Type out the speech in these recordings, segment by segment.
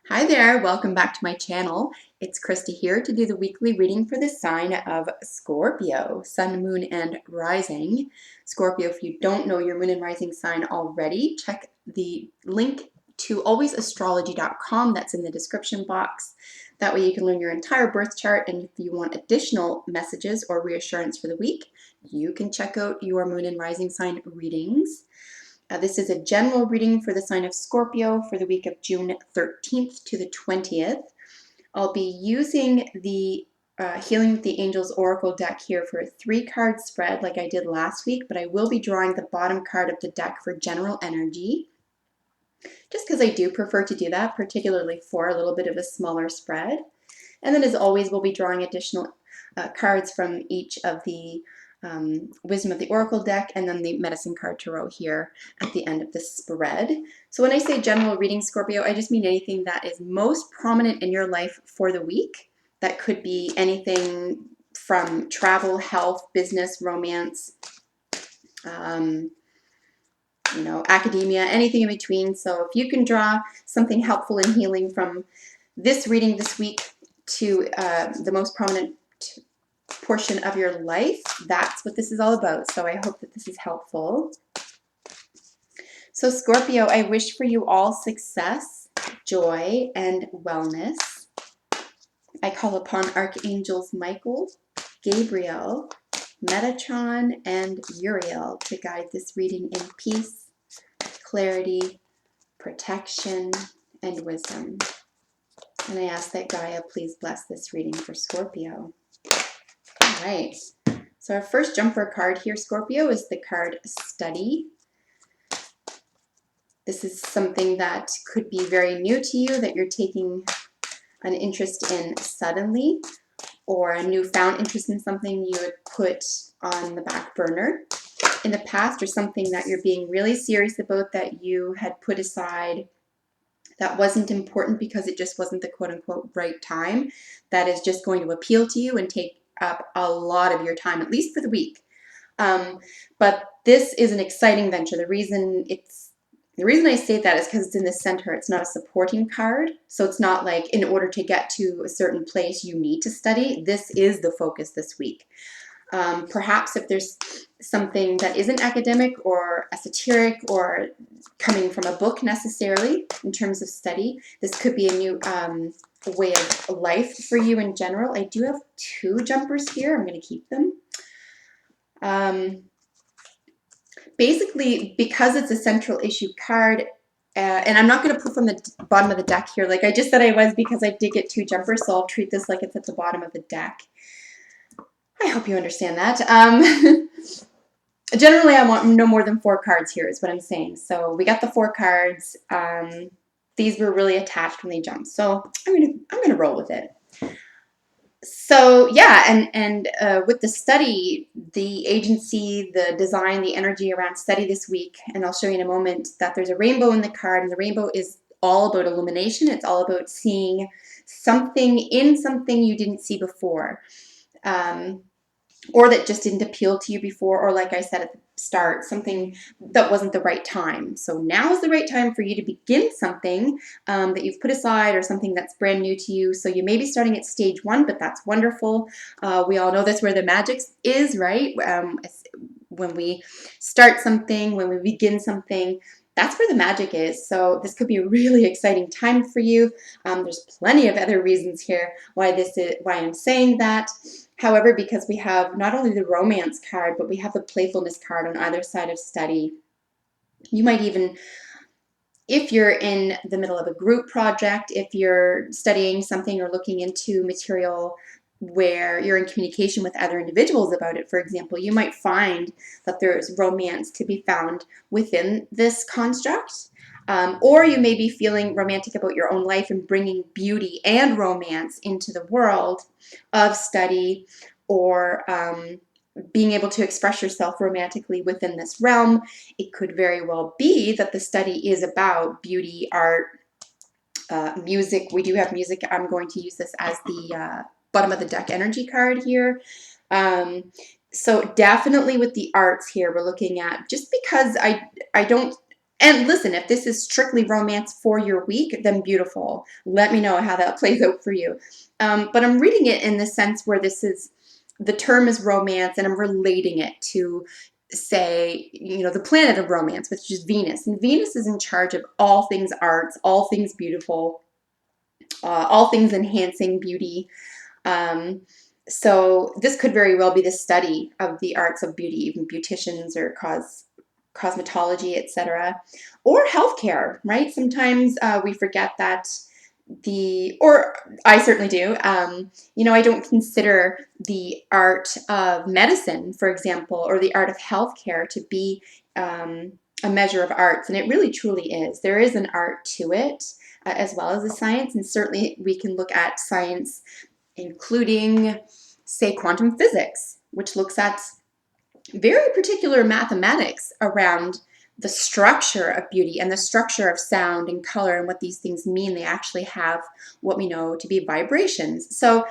Hi there, welcome back to my channel. It's Christy here to do the weekly reading for the sign of Scorpio, Sun, Moon, and Rising. Scorpio, if you don't know your Moon and Rising sign already, check the link to alwaysastrology.com that's in the description box. That way you can learn your entire birth chart, and if you want additional messages or reassurance for the week, you can check out your Moon and Rising sign readings. This is a general reading for the sign of Scorpio for the week of June 13th to the 20th. I'll be using the Healing with the Angels Oracle deck here for a 3-card spread like I did last week, but I will be drawing the bottom card of the deck for general energy, just because I do prefer to do that, particularly for a little bit of a smaller spread. And then as always, we'll be drawing additional cards from each of the Wisdom of the Oracle deck, and then the Medicine card tarot here at the end of the spread. So when I say general reading, Scorpio, I just mean anything that is most prominent in your life for the week. That could be anything from travel, health, business, romance, academia, anything in between. So if you can draw something helpful and healing from this reading this week to the most prominent portion of your life, that's what this is all about. So I hope that this is helpful. So Scorpio, I wish for you all success, joy, and wellness. I call upon Archangels Michael, Gabriel, Metatron, and Uriel to guide this reading in peace, clarity, protection, and wisdom. And I ask that Gaia please bless this reading for Scorpio. All right, so our first jumper card here, Scorpio, is the card Study. This is something that could be very new to you, that you're taking an interest in suddenly, or a newfound interest in something you had put on the back burner in the past, or something that you're being really serious about that you had put aside that wasn't important because it just wasn't the quote-unquote right time, that is just going to appeal to you and take up a lot of your time, at least for the week. But this is an exciting venture. The reason I say that is because it's in the center. It's not a supporting card. So it's not like in order to get to a certain place you need to study. This is the focus this week. Perhaps if there's something that isn't academic or esoteric or coming from a book necessarily in terms of study, this could be a new way of life for you in general. I do have 2 jumpers here. I'm going to keep them. Basically, because it's a central issue card, and I'm not going to put from the bottom of the deck here like I just said I was, because I did get 2 jumpers, so I'll treat this like it's at the bottom of the deck. I hope you understand that. Generally, I want no more than 4 cards here is what I'm saying. So we got the 4 cards. These were really attached when they jumped. So I'm gonna roll with it. So yeah, and with the study, the agency, the design, the energy around study this week, and I'll show you in a moment that there's a rainbow in the card, and the rainbow is all about illumination. It's all about seeing something in something you didn't see before. Or that just didn't appeal to you before, or like I said at the start, something that wasn't the right time. So now is the right time for you to begin something that you've put aside, or something that's brand new to you. So you may be starting at stage 1, but that's wonderful. We all know that's where the magic is, right? When we start something, when we begin something, that's where the magic is. So this could be a really exciting time for you. There's plenty of other reasons here why I'm saying that. However, because we have not only the romance card, but we have the playfulness card on either side of study. You might even, if you're in the middle of a group project, if you're studying something or looking into material where you're in communication with other individuals about it, for example, you might find that there's romance to be found within this construct. Or you may be feeling romantic about your own life and bringing beauty and romance into the world of study, or being able to express yourself romantically within this realm. It could very well be that the study is about beauty, art, music. We do have music. I'm going to use this as the bottom of the deck energy card here. So definitely with the arts here, we're looking at, just because I don't And listen, if this is strictly romance for your week, then beautiful. Let me know how that plays out for you. But I'm reading it in the sense where the term is romance, and I'm relating it to, say, the planet of romance, which is Venus. And Venus is in charge of all things arts, all things beautiful, all things enhancing beauty. Um, so this could very well be the study of the arts of beauty, even beauticians or cosmetology, etc., or healthcare. Right? Sometimes we forget that or I certainly do. I don't consider the art of medicine, for example, or the art of healthcare to be a measure of arts, and it really truly is. There is an art to it, as well as a science, and certainly we can look at science including, say, quantum physics, which looks at very particular mathematics around the structure of beauty and the structure of sound and color and what these things mean. They actually have what we know to be vibrations. So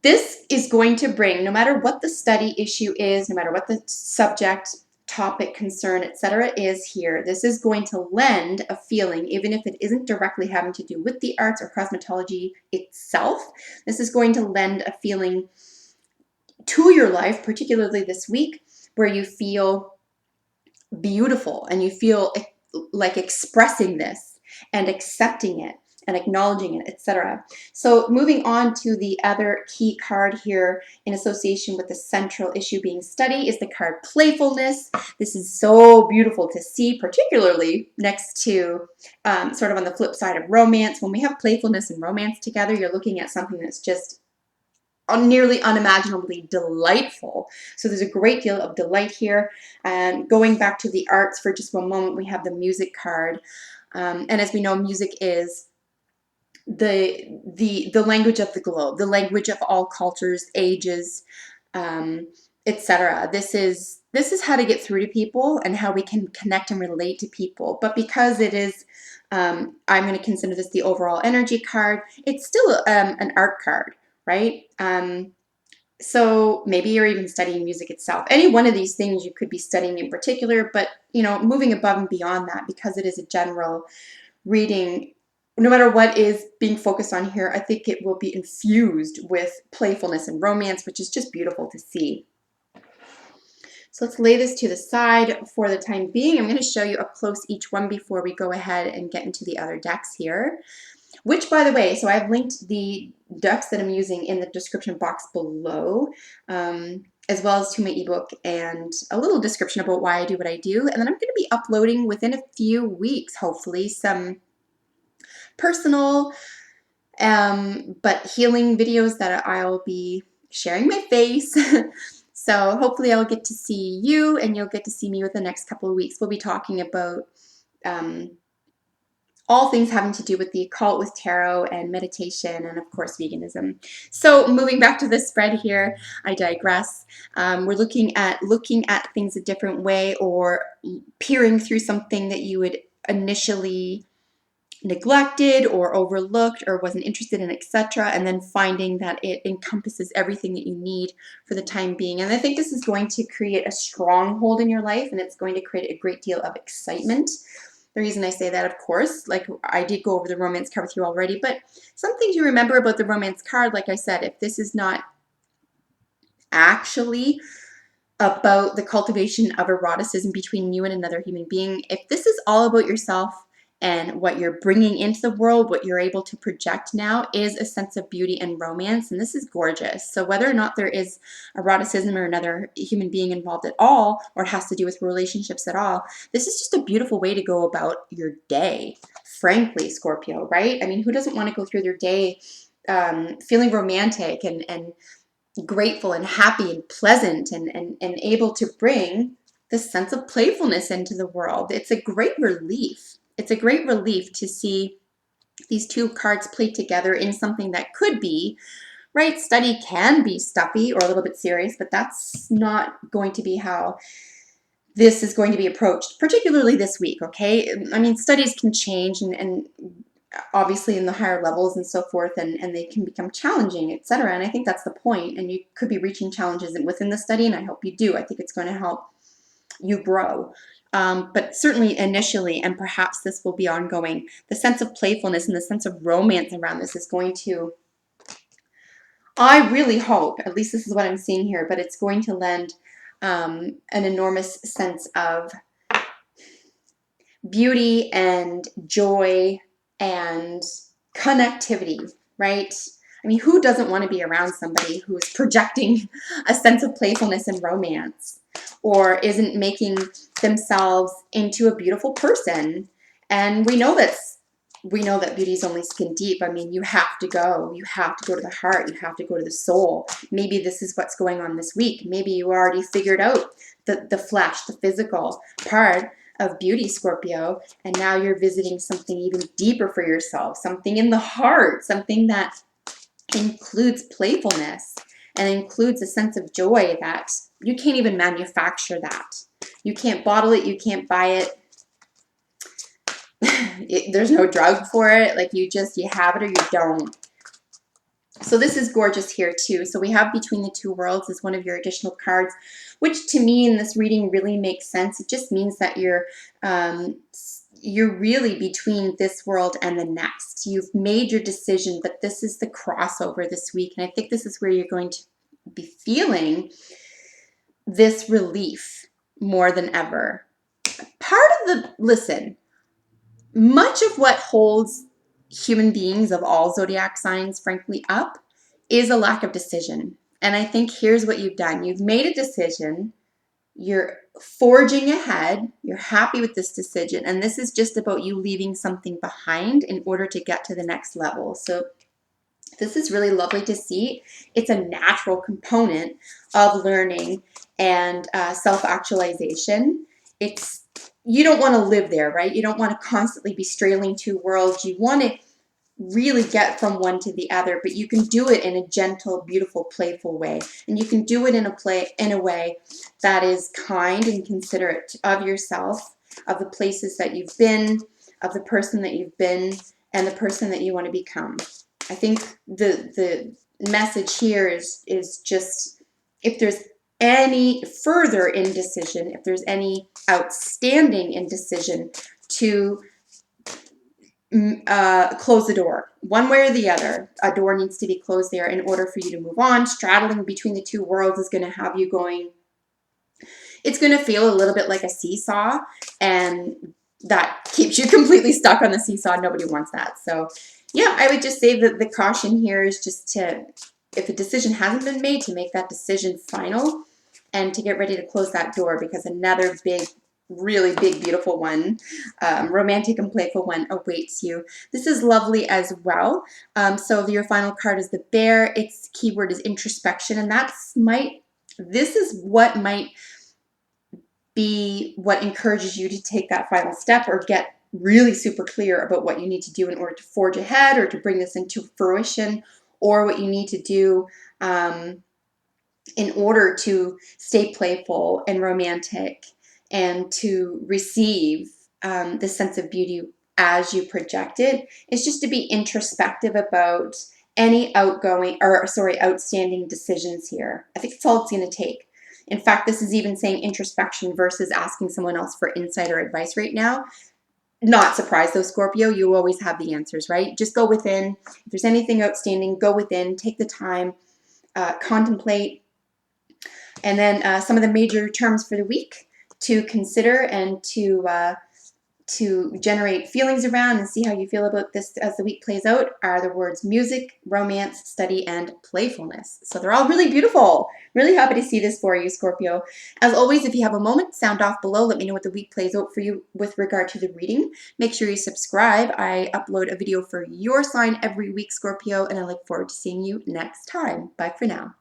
this is going to bring, no matter what the study issue is, no matter what the subject, topic, concern, etc. is here, this is going to lend a feeling, even if it isn't directly having to do with the arts or cosmetology itself. This is going to lend a feeling to your life, particularly this week, where you feel beautiful and you feel like expressing this and accepting it and acknowledging it, etc. So moving on to the other key card here in association with the central issue being study is the card playfulness. This is so beautiful to see, particularly next to sort of on the flip side of romance. When we have playfulness and romance together, you're looking at something that's just nearly unimaginably delightful. So there's a great deal of delight here. And going back to the arts for just one moment, we have the music card. And as we know, music is the language of the globe, the language of all cultures, ages, etc. This is how to get through to people and how we can connect and relate to people. But because it is, I'm going to consider this the overall energy card, it's still an art card, right? So maybe you're even studying music itself. Any one of these things you could be studying in particular, but moving above and beyond that, because it is a general reading, no matter what is being focused on here, I think it will be infused with playfulness and romance, which is just beautiful to see. So let's lay this to the side for the time being. I'm going to show you up close each one before we go ahead and get into the other decks here. Which, by the way, so I've linked the decks that I'm using in the description box below, as well as to my ebook and a little description about why I do what I do. And then I'm going to be uploading within a few weeks, hopefully, some personal but healing videos that I'll be sharing my face. So hopefully I'll get to see you and you'll get to see me within the next couple of weeks. We'll be talking about all things having to do with the occult, with tarot and meditation, and of course veganism. So moving back to the spread here, I digress. We're looking at things a different way, or peering through something that you would initially neglected or overlooked or wasn't interested in, etc., and then finding that it encompasses everything that you need for the time being. And I think this is going to create a stronghold in your life, and it's going to create a great deal of excitement. The reason I say that, of course, like I did go over the romance card with you already, but some things you remember about the romance card, like I said, if this is not actually about the cultivation of eroticism between you and another human being, if this is all about yourself and what you're bringing into the world, what you're able to project now is a sense of beauty and romance, and this is gorgeous. So whether or not there is eroticism or another human being involved at all, or it has to do with relationships at all, this is just a beautiful way to go about your day, frankly, Scorpio, right? I mean, who doesn't want to go through their day feeling romantic and grateful and happy and pleasant and able to bring this sense of playfulness into the world? It's a great relief. It's a great relief to see these two cards played together in something that could be, right? Study can be stuffy or a little bit serious, but that's not going to be how this is going to be approached, particularly this week, okay? I mean, studies can change and obviously in the higher levels and so forth, and they can become challenging, etc. And I think that's the point, and you could be reaching challenges within the study, and I hope you do. I think it's going to help you grow but certainly initially, and perhaps this will be ongoing, the sense of playfulness and the sense of romance around this is going to, I really hope, at least this is what I'm seeing here, but it's going to lend an enormous sense of beauty and joy and connectivity, right? I mean, who doesn't want to be around somebody who is projecting a sense of playfulness and romance, or isn't making themselves into a beautiful person? And we know that beauty is only skin deep. I mean, you have to go. You have to go to the heart. You have to go to the soul. Maybe this is what's going on this week. Maybe you already figured out the flesh, the physical part of beauty, Scorpio, and now you're visiting something even deeper for yourself, something in the heart, something that includes playfulness and includes a sense of joy that you can't even manufacture that. You can't bottle it, you can't buy it. There's no drug for it. Like you have it or you don't. So this is gorgeous here too. So we have Between the Two Worlds as one of your additional cards, which to me in this reading really makes sense. It just means that you're really between this world and the next. You've made your decision, but this is the crossover this week. And I think this is where you're going to be feeling this relief more than ever. Listen, much of what holds human beings of all zodiac signs, frankly, up is a lack of decision. And I think here's what you've done. You've made a decision. You're forging ahead. You're happy with this decision. And this is just about you leaving something behind in order to get to the next level. So this is really lovely to see. It's a natural component of learning and self-actualization. You don't want to live there, right? You don't want to constantly be strailing two worlds. You want to really get from one to the other, but you can do it in a gentle, beautiful, playful way. And you can do it in a way that is kind and considerate of yourself, of the places that you've been, of the person that you've been, and the person that you want to become. I think the message here is just, if there's any further indecision, if there's any outstanding indecision, to close the door. One way or the other, a door needs to be closed there in order for you to move on. Straddling between the two worlds is going to have you going, it's going to feel a little bit like a seesaw, and that keeps you completely stuck on the seesaw. Nobody wants that. So yeah, I would just say that the caution here is just to, if a decision hasn't been made, to make that decision final and to get ready to close that door, because another big, really big, beautiful one, romantic and playful one awaits you. This is lovely as well. So your final card is the Bear. Its keyword is introspection, and this is what might be what encourages you to take that final step or get really super clear about what you need to do in order to forge ahead or to bring this into fruition, or what you need to do in order to stay playful and romantic and to receive the sense of beauty as you project it. It's just to be introspective about any outstanding decisions here. I think that's all it's going to take. In fact, this is even saying introspection versus asking someone else for insight or advice right now. Not surprised though, Scorpio, you always have the answers, right? Just go within. If there's anything outstanding, go within, take the time, contemplate. And then some of the major terms for the week to consider and to generate feelings around and see how you feel about this as the week plays out are the words music, romance, study, and playfulness. So they're all really beautiful. Really happy to see this for you, Scorpio. As always, if you have a moment, sound off below. Let me know what the week plays out for you with regard to the reading. Make sure you subscribe. I upload a video for your sign every week, Scorpio, and I look forward to seeing you next time. Bye for now.